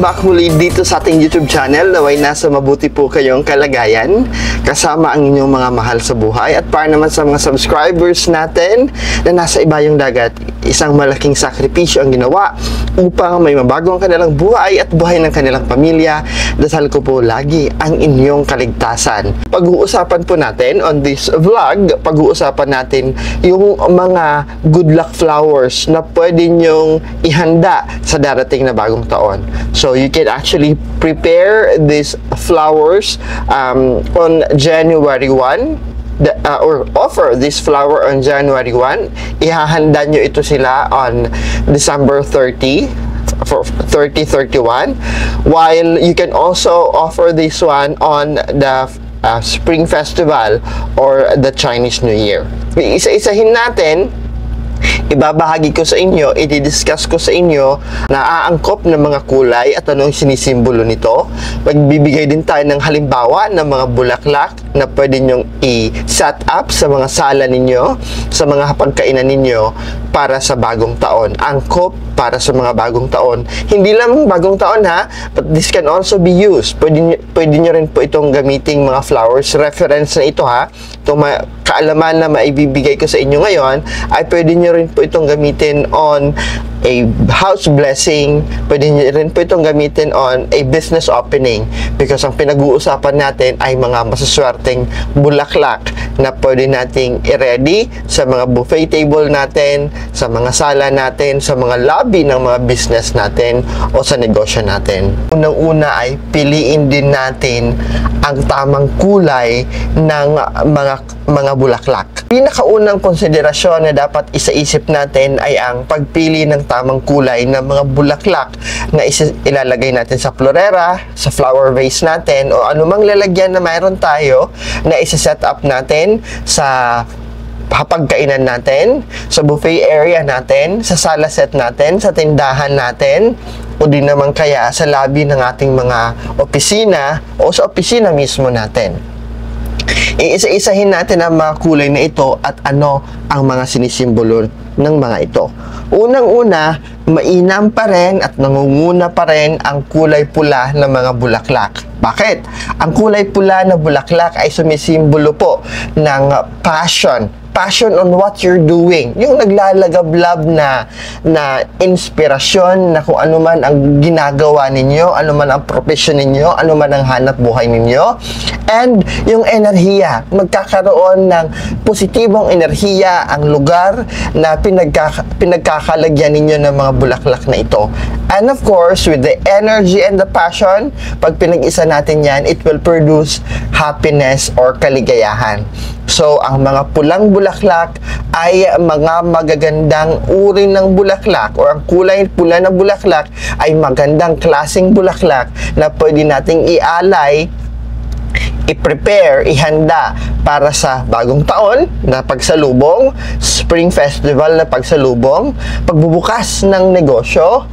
back muli dito sa ating YouTube channel. Naway nasa mabuti po kayong kalagayan kasama ang inyong mga mahal sa buhay. At para naman sa mga subscribers natin na nasa ibayong dagat, isang malaking sakripisyo ang ginawa upang may mabago ang kanilang buhay at buhay ng kanilang pamilya. Dasal ko po lagi ang inyong kaligtasan. Pag-uusapan po natin on this vlog, pag-uusapan natin yung mga good luck flowers na pwede nyong ihanda sa darating na bagong taon. So you can actually prepare these flowers on January 1 or offer this flower on January 1. Ihahanda nyo ito sila on December 30 for 30-31, while you can also offer this one on the Spring Festival or the Chinese New Year. Isa-isahin natin. Ibabahagi ko sa inyo, i-discuss ko sa inyo na aangkop ng mga kulay at anong sinisimbolo nito. Magbibigay din tayo ng halimbawa ng mga bulaklak na pwede nyong i-set up sa mga sala ninyo, sa mga hapagkainan ninyo para sa bagong taon. Angkop para sa mga bagong taon. Hindi lang bagong taon ha, but this can also be used. Pwede nyo rin po itong gamiting mga flowers. Reference na ito ha. Itong kaalaman na maibibigay ko sa inyo ngayon ay pwede nyo rin po itong gamitin on a house blessing. Pwede nyo rin po itong gamitin on a business opening, because ang pinag-uusapan natin ay mga masaswerteng bulaklak na pwede nating i-ready sa mga buffet table natin, sa mga sala natin, sa mga lobby ng mga business natin o sa negosyo natin. Unang-una ay piliin din natin ang tamang kulay ng mga bulaklak. Pinakaunang konsiderasyon na dapat isaisip natin ay ang pagpili ng tamang kulay ng mga bulaklak na ilalagay natin sa florera, sa flower vase natin, o anumang lalagyan na mayroon tayo na isa-set up natin sa hapagkainan natin, sa buffet area natin, sa sala set natin, sa tindahan natin, o di naman kaya sa lobby ng ating mga opisina o sa opisina mismo natin. Iisa-isahin natin ang mga kulay na ito at ano ang mga sinisimbolo ng mga ito. Unang-una, mainam pa rin at nangunguna pa rin ang kulay pula ng mga bulaklak. Bakit? Ang kulay pula na bulaklak ay sumisimbolo po ng passion on what you're doing. Yung naglalagablab na inspirasyon na kung ano man ang ginagawa ninyo, ano man ang profession ninyo, ano man ang hanap buhay ninyo. And yung enerhiya, magkakaroon ng positibong enerhiya ang lugar na pinagkakalagyan ninyo ng mga bulaklak na ito. And of course, with the energy and the passion, pag pinag-isa natin yan, it will produce happiness or kaligayahan. So, ang mga pulang bulaklak ay mga magagandang uri ng bulaklak, or ang kulay pula na bulaklak ay magandang klaseng bulaklak na pwede nating ialay, i-prepare, ihanda para sa bagong taon na pagsalubong, Spring Festival na pagsalubong, pagbubukas ng negosyo,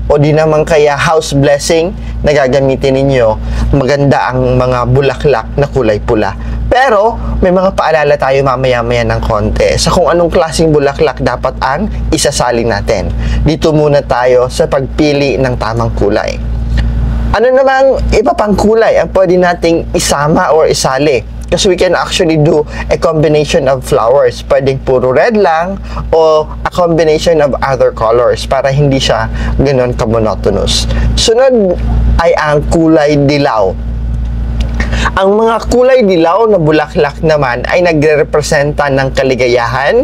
o di naman kaya house blessing na gagamitin ninyo. Maganda ang mga bulaklak na kulay pula. Pero may mga paalala tayo mamaya-maya ng konti sa kung anong klaseng bulaklak dapat ang isasalin natin. Dito muna tayo sa pagpili ng tamang kulay. Ano namang iba pang kulay ang pwede nating isama or isali? Kasi we can actually do a combination of flowers. Pwedeng puro red lang o a combination of other colors para hindi siya ganon ka-monotonous. Sunod ay ang kulay dilaw. Ang mga kulay dilaw na bulaklak naman ay nagre-representa ng kaligayahan,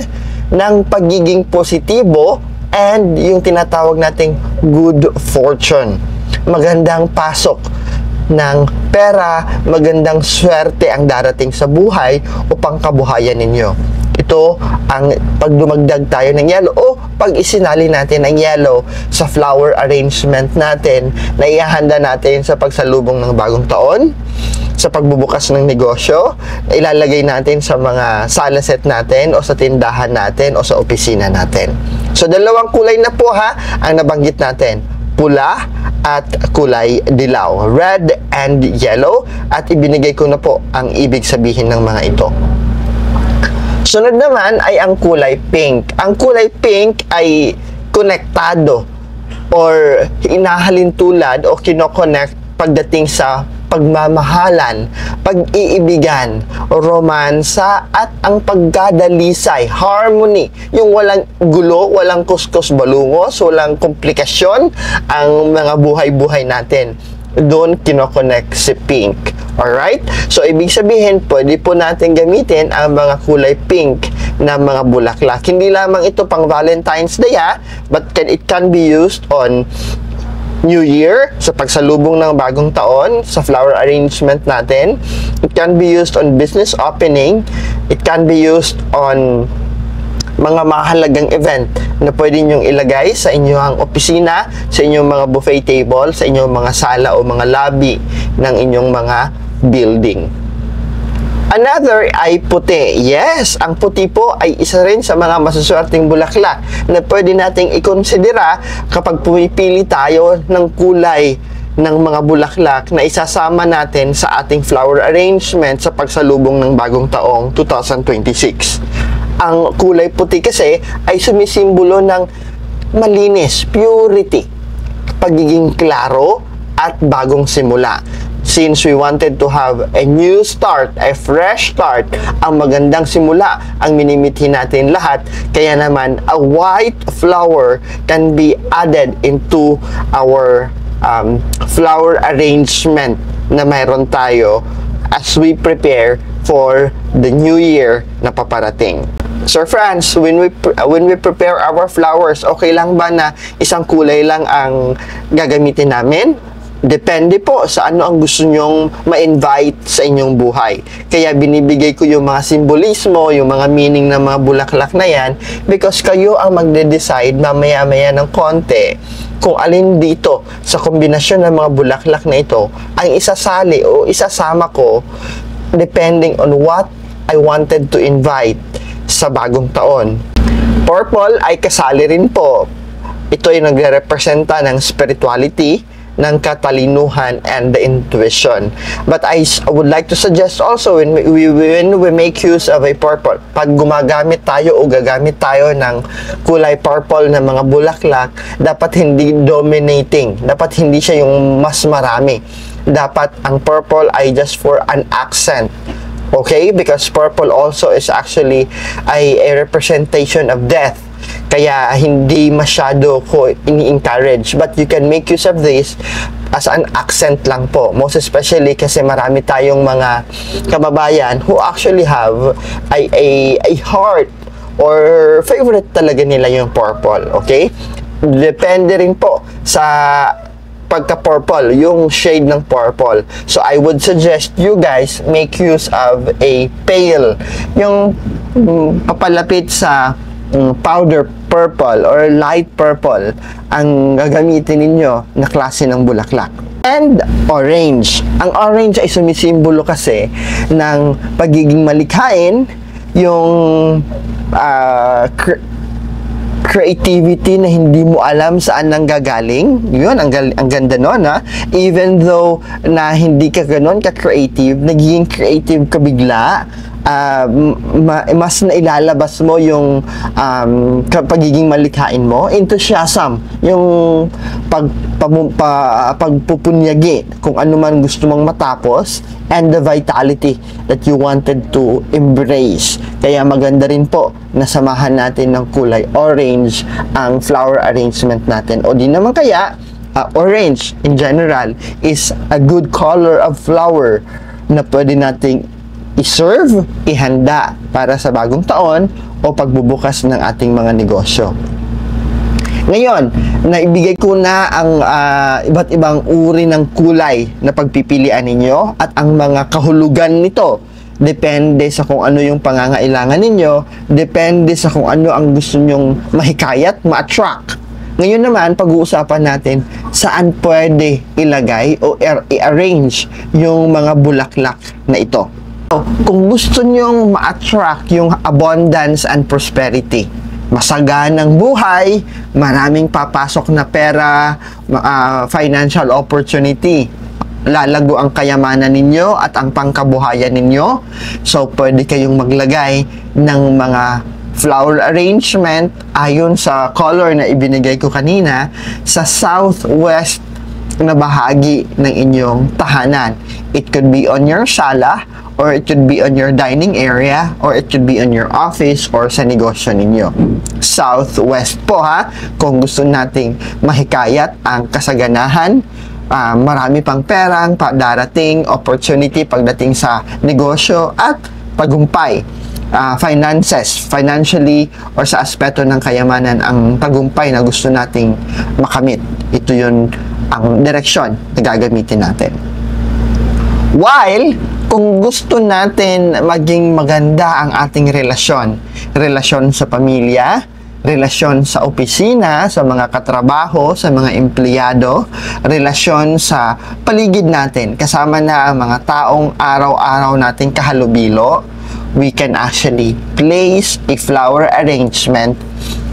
ng pagiging positibo, and yung tinatawag nating good fortune. Magandang pasok ng pera, magandang swerte ang darating sa buhay o pangkabuhayan ninyo. Ito ang pagdumagdag tayo ng yellow o pag isinali natin ang yellow sa flower arrangement natin na ihahanda natin sa pagsalubong ng bagong taon, sa pagbubukas ng negosyo, ilalagay natin sa mga sala set natin o sa tindahan natin o sa opisina natin. So, dalawang kulay na po ha ang nabanggit natin. Pula at kulay dilaw, red and yellow, at ibinigay ko na po ang ibig sabihin ng mga ito. Sunod naman ay ang kulay pink. Ang kulay pink ay konektado or inahalin tulad o kinoconnect pagdating sa pagmamahalan, pag-iibigan, romansa, at ang pagdadalisay, harmony, yung walang gulo, walang kuskus balungos, walang komplikasyon ang mga buhay-buhay natin. Doon kinoconnect si pink. Alright? So, ibig sabihin, pwede po natin gamitin ang mga kulay pink na mga bulaklak. Hindi lamang ito pang Valentine's Day, but it can be used on New Year, sa pagsalubong ng bagong taon, sa flower arrangement natin. It can be used on business opening. It can be used on mga mahalagang event na pwede nyong ilagay sa inyong opisina, sa inyong mga buffet table, sa inyong mga sala o mga lobby ng inyong mga building. Another ay puti. Yes, ang puti po ay isa rin sa mga masuswerteng bulaklak na pwede nating ikonsidera kapag pumipili tayo ng kulay ng mga bulaklak na isasama natin sa ating flower arrangement sa pagsalubong ng bagong taong 2026. Ang kulay puti kasi ay sumisimbolo ng malinis, purity, pagiging klaro at bagong simula. Since we wanted to have a new start, a fresh start, ang magandang simula ang minimithi natin lahat. Kaya naman, a white flower can be added into our flower arrangement na mayroon tayo as we prepare for the new year na paparating. So friends, when we prepare our flowers, okay lang ba na isang kulay lang ang gagamitin namin? Depende po sa ano ang gusto nyong ma-invite sa inyong buhay. Kaya binibigay ko yung mga simbolismo, yung mga meaning ng mga bulaklak na yan, because kayo ang magde-decide mamaya-maya ng konti kung alin dito sa kombinasyon ng mga bulaklak na ito ang isasali o isasama ko depending on what I wanted to invite sa bagong taon. Purple ay kasali rin po. Ito ay nagre-representa ng spirituality, ng katalinuhan, and the intuition. But I would like to suggest also when we make use of a purple, pag gumagamit tayo o gagamit tayo ng kulay purple na mga bulaklak, dapat hindi dominating. Dapat hindi siya yung mas marami. Dapat ang purple ay just for an accent. Okay? Because purple also is actually a representation of death. Kaya hindi masyado ko ini-encourage. But you can make use of this as an accent lang po. Most especially kasi marami tayong mga kababayan who actually have a heart or favorite talaga nila yung purple. Okay? Depende rin po sa pagka-purple, yung shade ng purple. So, I would suggest you guys make use of a pale. Yung papalapit sa powder purple or light purple ang gagamitin ninyo na klase ng bulaklak. And orange. Ang orange ay sumisimbolo kasi ng pagiging malikhain, yung creativity na hindi mo alam saan nang gagaling. Yun, ang ganda nun, ha? Even though na hindi ka ganon ka-creative, nagiging creative ka bigla, mas nailalabas mo yung pagiging malikhain mo, enthusiasm, yung pagpupunyagi kung ano man gusto mong matapos, and the vitality that you wanted to embrace. Kaya maganda rin po na samahan natin ng kulay orange ang flower arrangement natin. O di naman kaya, orange in general is a good color of flower na pwede nating i-serve, ihanda para sa bagong taon o pagbubukas ng ating mga negosyo. Ngayon, naibigay ko na ang iba't ibang uri ng kulay na pagpipilian ninyo at ang mga kahulugan nito. Depende sa kung ano yung pangangailangan ninyo, depende sa kung ano ang gusto nyong mahikayat, ma-attract. Ngayon naman, pag-uusapan natin saan pwede ilagay o i-arrange yung mga bulaklak na ito. Kung gusto nyong ma-attract yung abundance and prosperity, masaganang buhay, maraming papasok na pera, financial opportunity, lalago ang kayamanan ninyo at ang pangkabuhayan ninyo, so pwede kayong maglagay ng mga flower arrangement ayon sa color na ibinigay ko kanina sa southwest na bahagi ng inyong tahanan. It could be on your sala, or it could be on your dining area, or it could be on your office or sa negosyo ninyo. Southwest po ha, kung gusto nating mahikayat ang kasaganahan, marami pang perang darating, opportunity pagdating sa negosyo at tagumpay. Finances, financially or sa aspeto ng kayamanan, ang tagumpay na gusto nating makamit. Ito yun ang direksyon na gagamitin natin. While, kung gusto natin maging maganda ang ating relasyon sa pamilya, relasyon sa opisina, sa mga katrabaho, sa mga empleyado, relasyon sa paligid natin, kasama na ang mga taong araw-araw nating kahalubilo, we can actually place a flower arrangement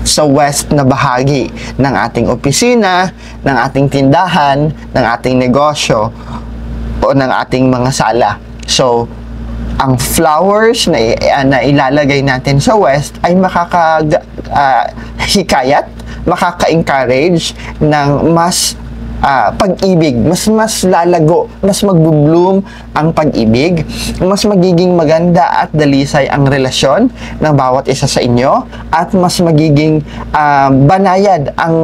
sa west na bahagi ng ating opisina, ng ating tindahan, ng ating negosyo, o ng ating mga sala. So, ang flowers na ilalagay natin sa west ay makaka-hikayat, makaka-encourage ng mas pag-ibig, mas lalago, mas magbo-bloom ang pag-ibig, mas magiging maganda at dalisay ang relasyon ng bawat isa sa inyo, at mas magiging banayad ang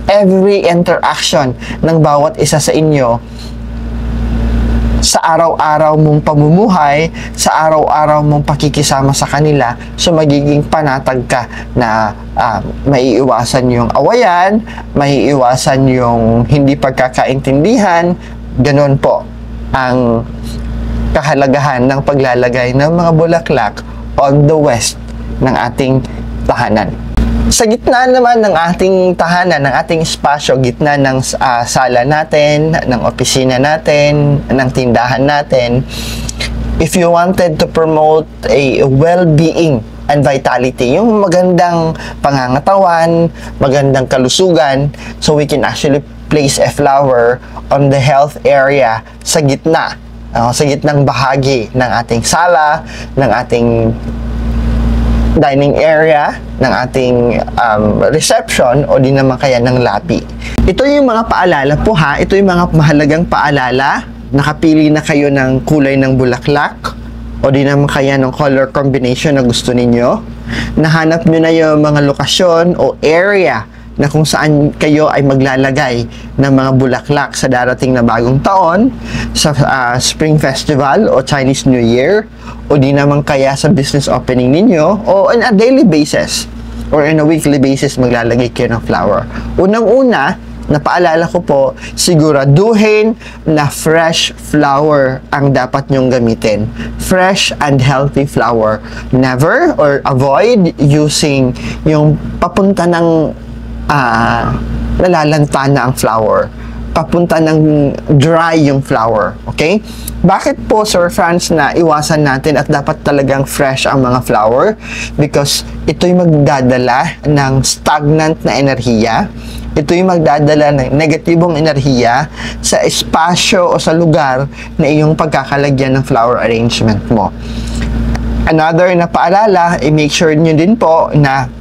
every interaction ng bawat isa sa inyo sa araw-araw mong pamumuhay, sa araw-araw mong pakikisama sa kanila. So magiging panatag ka na maiiwasan yung awayan, maiiwasan yung hindi pagkakaintindihan. Ganon po ang kahalagahan ng paglalagay ng mga bulaklak on the west ng ating tahanan. Sa gitna naman ng ating tahanan, ng ating espasyo, gitna ng sala natin, ng opisina natin, ng tindahan natin, if you wanted to promote a well-being and vitality, yung magandang pangangatawan, magandang kalusugan, so we can actually place a flower on the health area sa gitna, sa gitnang bahagi ng ating sala, ng ating dining area, ng ating reception, o di naman kaya ng lapi. Ito yung mga paalala po ha, ito yung mga mahalagang paalala. Nakapili na kayo ng kulay ng bulaklak, o di naman kaya ng color combination na gusto ninyo. Nahanap nyo na yung mga lokasyon o area na kung saan kayo ay maglalagay ng mga bulaklak sa darating na bagong taon, sa Spring Festival o Chinese New Year, o di naman kaya sa business opening ninyo, o on a daily basis or on a weekly basis maglalagay kayo ng flower. Unang-una, napaalala ko po, siguraduhin na fresh flower ang dapat nyong gamitin. Fresh and healthy flower. Never or avoid using yung papunta ng nalalanta na ang flower, papunta ng dry yung flower. Okay? Bakit po, Sir Franz, na iwasan natin at dapat talagang fresh ang mga flower? Because ito'y magdadala ng stagnant na enerhiya. Ito'y magdadala ng negatibong enerhiya sa espasyo o sa lugar na iyong pagkakalagyan ng flower arrangement mo. Another na paalala, i-make sure nyo din po na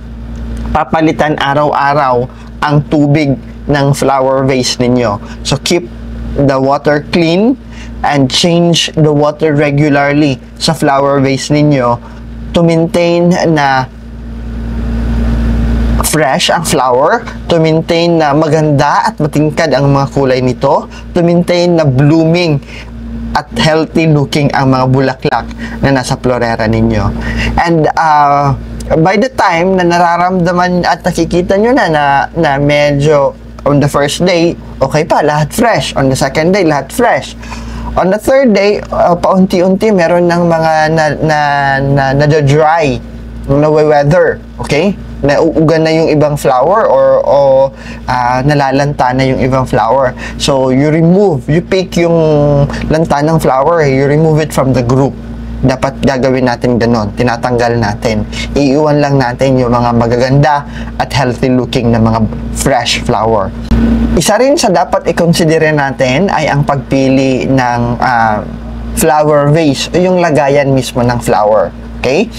papalitan araw-araw ang tubig ng flower vase ninyo. So keep the water clean and change the water regularly sa flower vase ninyo to maintain na fresh ang flower, to maintain na maganda at matingkad ang mga kulay nito, to maintain na blooming at healthy looking ang mga bulaklak na nasa florera ninyo. And by the time na nararamdaman at nakikita nyo na medyo on the first day, okay pa, lahat fresh. On the second day, lahat fresh. On the third day, paunti-unti meron ng mga na-dry, na-weather, okay? Nauugan na yung ibang flower o nalalanta na yung ibang flower. So, you pick yung lanta ng flower, you remove it from the group. Dapat gagawin natin ganon, tinatanggal natin. Iiwan lang natin yung mga magaganda at healthy looking na mga fresh flower. Isa rin sa dapat i-consider natin ay ang pagpili ng flower vase o yung lagayan mismo ng flower. Okay?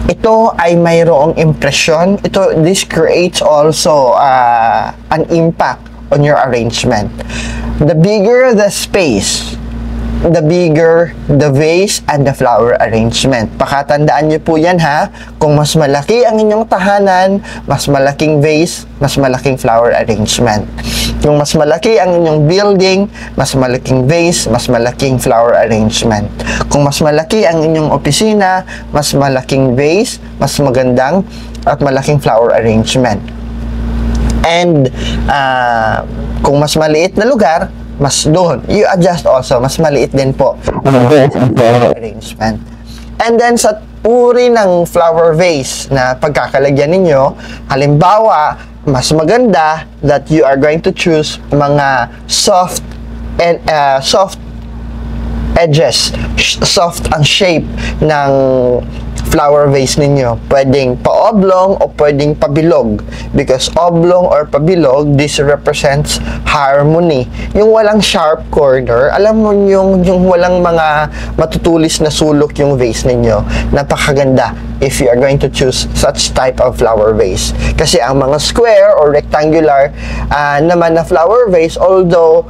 Ito ay mayroong impression. This creates also an impact on your arrangement. The bigger the space, the bigger the vase and the flower arrangement. Pakatandaan nyo po yan ha. Kung mas malaki ang inyong tahanan, mas malaking vase, mas malaking flower arrangement. Kung mas malaki ang inyong building, mas malaking vase, mas malaking flower arrangement. Kung mas malaki ang inyong opisina, mas malaking vase, mas magandang at malaking flower arrangement. And kung mas maliit na lugar, mas doon. You adjust also. Mas maliit din po ang vase and flower arrangement. And then, sa uri ng flower vase na pagkakalagyan ninyo, halimbawa, mas maganda that you are going to choose mga soft and soft edges, soft ang shape ng flower vase ninyo. Pwedeng pa-oblong o pwedeng pabilog. Because oblong or pabilog, this represents harmony. Yung walang sharp corner, alam mo yung walang mga matutulis na sulok yung vase ninyo. Napakaganda if you are going to choose such type of flower vase. Kasi ang mga square or rectangular naman na flower vase, although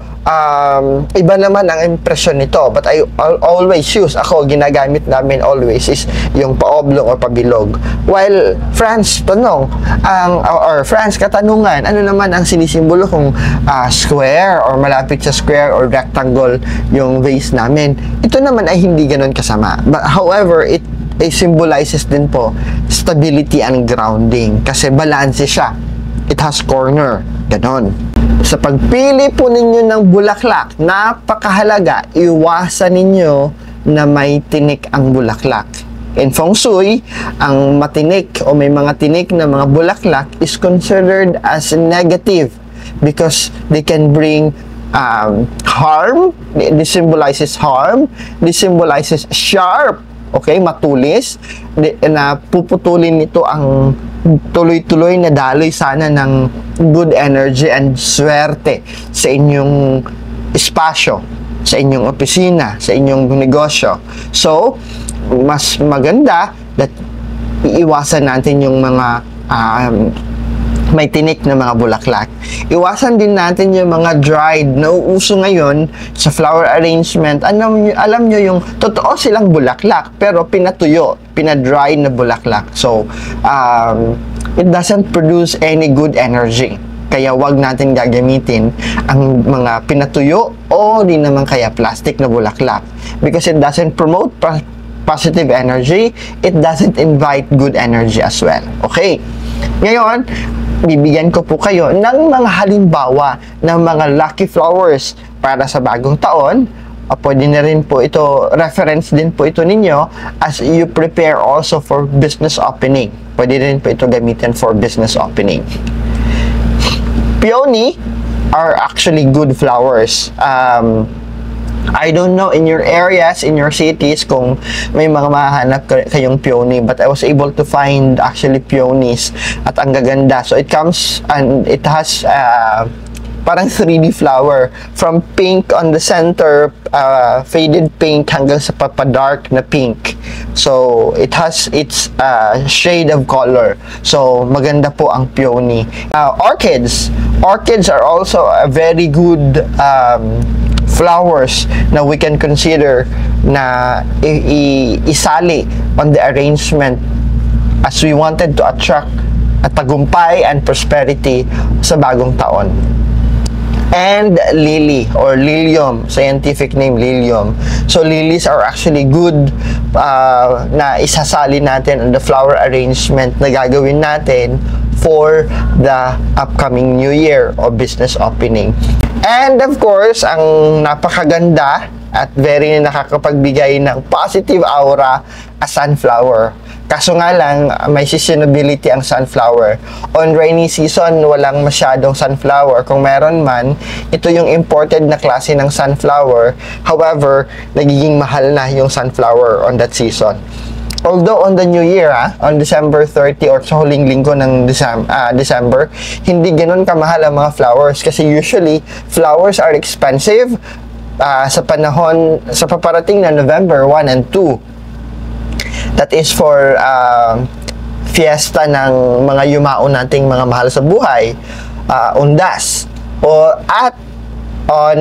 iba naman ang impression nito, but I always use, ginagamit namin always is yung pa-oblong or pabilog. While France, katanungan, ano naman ang sinisimbolo kung square or malapit sa square or rectangle yung vase namin? Ito naman ay hindi ganun kasama. But however, it symbolizes din po stability and grounding kasi balance siya. It has corner. Ganon. Sa pagpili po ninyo ng bulaklak, napakahalaga, iwasan ninyo na may tinik ang bulaklak. In Feng Shui, ang matinik o may mga tinik na mga bulaklak is considered as negative because they can bring harm. This symbolizes harm. This symbolizes sharp. Okay, matulis. Na puputulin nito ang tuloy-tuloy na daloy sana ng good energy and swerte sa inyong espasyo, sa inyong opisina, sa inyong negosyo. So, mas maganda that iiwasan natin yung mga may tinik na mga bulaklak. Iwasan din natin yung mga dried na uuso ngayon sa flower arrangement. Alam nyo yung totoo silang bulaklak pero pinatuyo, pinadry na bulaklak. So, it doesn't produce any good energy. Kaya wag natin gagamitin ang mga pinatuyo o di naman kaya plastic na bulaklak because it doesn't promote positive energy, it doesn't invite good energy as well. Okay? Ngayon, bibigyan ko po kayo ng mga halimbawa ng mga lucky flowers para sa bagong taon. Pwede na rin po ito, reference din po ito ninyo as you prepare also for business opening. Pwede rin po ito gamitin for business opening. Peony are actually good flowers. I don't know in your areas, in your cities, kung may mga mahanap kayong peony, but I was able to find actually peonies at ang gaganda. So it comes and it has parang 3D flower from pink on the center, faded pink hanggang sa dark na pink. So it has its shade of color. So maganda po ang peony. Orchids are also a very good flowers na we can consider na isali on the arrangement as we wanted to attract at tagumpay and prosperity sa bagong taon. And lily or lilium, scientific name lilium. So lilies are actually good na isasali natin on the flower arrangement na gagawin natin for the upcoming new year o business opening. And of course, ang napakaganda at very nakakapagbigay ng positive aura, a sunflower. Kaso nga lang, may seasonability ang sunflower. On rainy season, walang masyadong sunflower. Kung meron man, ito yung imported na klase ng sunflower. However, nagiging mahal na yung sunflower on that season. Although on the new year, on December 30 or sa huling linggo ng December, hindi ganun kamahal ang mga flowers kasi usually flowers are expensive sa panahon sa paparating na November 1 and 2. That is for fiesta ng mga yumao nating mga mahal sa buhay, undas, o at on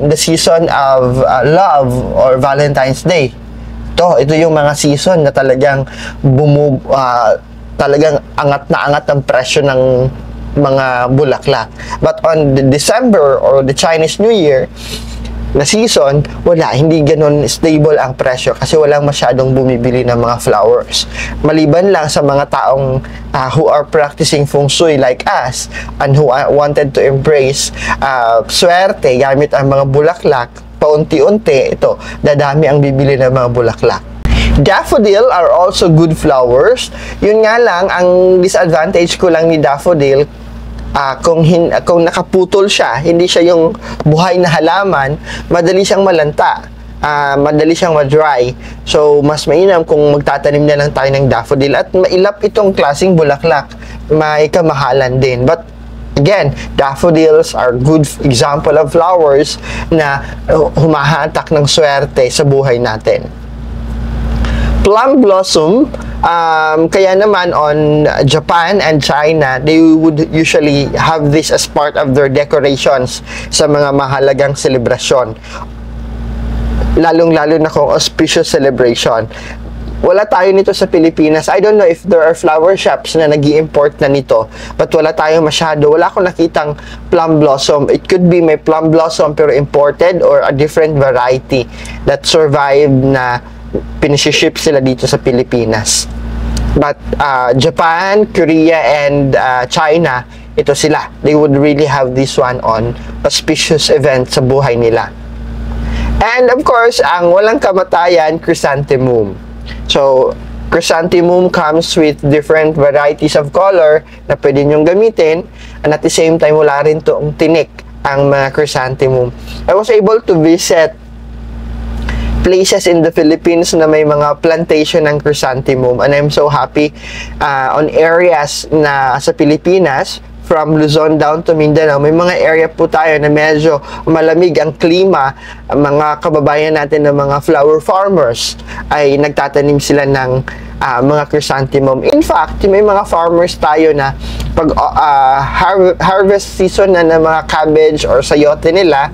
the season of love or Valentine's Day. Ito yung mga season na talagang talagang angat na angat ang presyo ng mga bulaklak. But on the December or the Chinese New Year na season, hindi ganun stable ang presyo kasi walang masyadong bumibili ng mga flowers. Maliban lang sa mga taong who are practicing feng shui like us and who wanted to embrace swerte gamit ang mga bulaklak, paunti-unti dadami ang bibili ng mga bulaklak. Daffodil are also good flowers. Yun nga lang, ang disadvantage ko lang ni daffodil, kung nakaputol siya, hindi siya yung buhay na halaman, madali siyang malanta, madali siyang ma-dry. So, mas mainam kung magtatanim na lang tayo ng daffodil at mailap itong klaseng bulaklak, may kamahalan din. But again, daffodils are good example of flowers na humahatak ng swerte sa buhay natin. Plum blossom, kaya naman on Japan and China, they would usually have this as part of their decorations sa mga mahalagang selebrasyon. Lalong-lalo na kung auspicious celebration. Wala tayo nito sa Pilipinas. I don't know if there are flower shops na nag-i-import na nito, but wala tayo masyado. Wala akong nakitang plum blossom. It could be may plum blossom pero imported or a different variety that survived na piniship sila dito sa Pilipinas. But Japan, Korea, and China, ito sila. They would really have this one on auspicious events sa buhay nila. And of course, ang walang kamatayan, chrysanthemum. So, chrysanthemum comes with different varieties of color na pwede nyong gamitin, and at the same time, wala rin toong tinik ang mga chrysanthemum. I was able to visit places in the Philippines na may mga plantation ng chrysanthemum, and I'm so happy on areas na sa Pilipinas, from Luzon down to Mindanao, may mga area po tayo na medyo malamig ang klima. Mga kababayan natin na mga flower farmers ay nagtatanim sila ng mga chrysanthemum. In fact, may mga farmers tayo na pag harvest season na ng mga cabbage or sayote nila,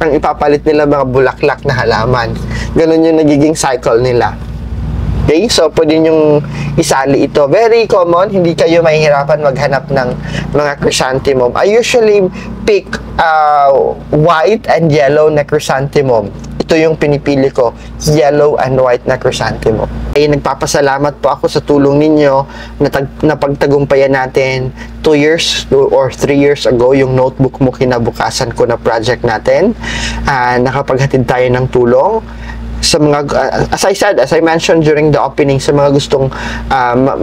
ang ipapalit nila mga bulaklak na halaman. Ganun yung nagiging cycle nila. Okay? So, pwede nyong isali ito. Very common. Hindi kayo mahihirapan maghanap ng mga chrysanthemum. I usually pick white and yellow na chrysanthemum. Ito yung pinipili ko. Yellow and white na chrysanthemum. Ay, nagpapasalamat po ako sa tulong ninyo na pagtagumpayan natin 2 years or 3 years ago yung notebook mo kinabukasan ko na project natin. Nakapaghatid tayo ng tulong sa mga, as I mentioned during the opening, sa mga gustong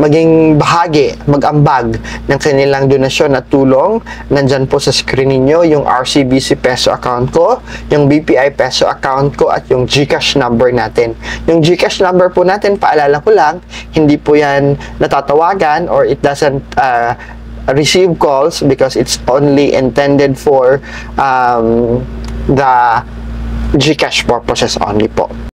maging bahagi, mag-ambag ng kanilang donasyon at tulong, nandyan po sa screen ninyo yung RCBC Peso account ko, yung BPI Peso account ko, at yung GCash number natin. Yung GCash number po natin, paalala ko lang, hindi po yan natatawagan or it doesn't receive calls because it's only intended for the GCash purposes only po.